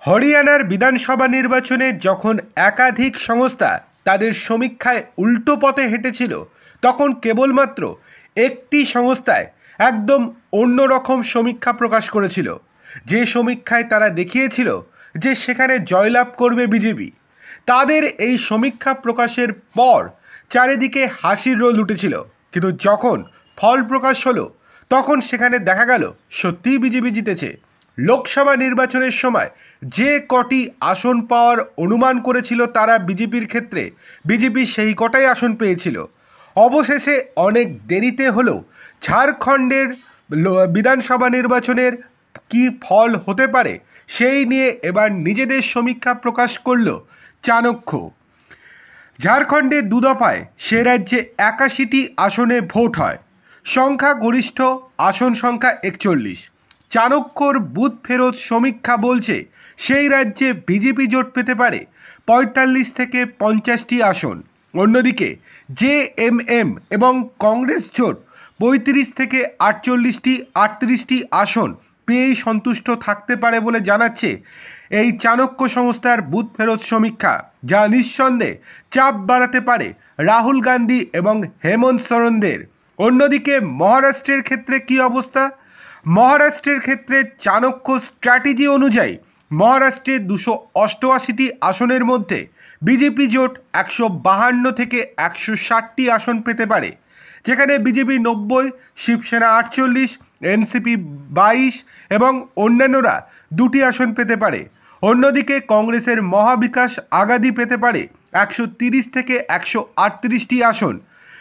হরিয়ানার বিধানসভা নির্বাচনে যখন একাধিক সংস্থা তাদের সমীক্ষায় উল্টো পথে হেঁটেছিল, তখন কেবলমাত্র একটি সংস্থায় একদম অন্যরকম সমীক্ষা প্রকাশ করেছিল। যে সমীক্ষায় তারা দেখিয়েছিল যে সেখানে জয়লাভ করবে বিজেপি। তাদের এই সমীক্ষা প্রকাশের পর চারিদিকে হাসির রোল উঠেছিল, কিন্তু যখন ফল প্রকাশ হলো তখন সেখানে দেখা গেল সত্যিই বিজেপি জিতেছে। লোকসভা নির্বাচনের সময় যে কটি আসন পাওয়ার অনুমান করেছিল তারা বিজেপির ক্ষেত্রে, বিজেপি সেই কটাই আসন পেয়েছিল। অবশেষে অনেক দেরিতে হলেও ঝাড়খণ্ডের বিধানসভা নির্বাচনের কি ফল হতে পারে সেই নিয়ে এবার নিজেদের সমীক্ষা প্রকাশ করল চাণক্য। ঝাড়খণ্ডে দুদফায় সে রাজ্যে 81টি আসনে ভোট হয়, সংখ্যাগরিষ্ঠ আসন সংখ্যা 41। চাণক্যর বুথ ফেরত সমীক্ষা বলছে সেই রাজ্যে বিজেপি জোট পেতে পারে 45 থেকে 50টি আসন। অন্যদিকে জেএমএম এবং কংগ্রেস জোট 35 থেকে 38টি আসন পেয়েই সন্তুষ্ট থাকতে পারে বলে জানাচ্ছে এই চাণক্য সংস্থার বুথ ফেরত সমীক্ষা, যা নিঃসন্দেহে চাপ বাড়াতে পারে রাহুল গান্ধী এবং হেমন্ত সোরেনদের। অন্যদিকে মহারাষ্ট্রের ক্ষেত্রে কি অবস্থা? মহারাষ্ট্রের ক্ষেত্রে চাণক্য স্ট্র্যাটেজি অনুযায়ী মহারাষ্ট্রে 288টি আসনের মধ্যে বিজেপি জোট 152 থেকে 160টি আসন পেতে পারে, যেখানে বিজেপি 90, শিবসেনা 48, এনসিপি 22 এবং অন্যান্যরা 2টি আসন পেতে পারে। অন্যদিকে কংগ্রেসের মহাবিকাশ আঘাদি পেতে পারে 130 থেকে 138টি আসন,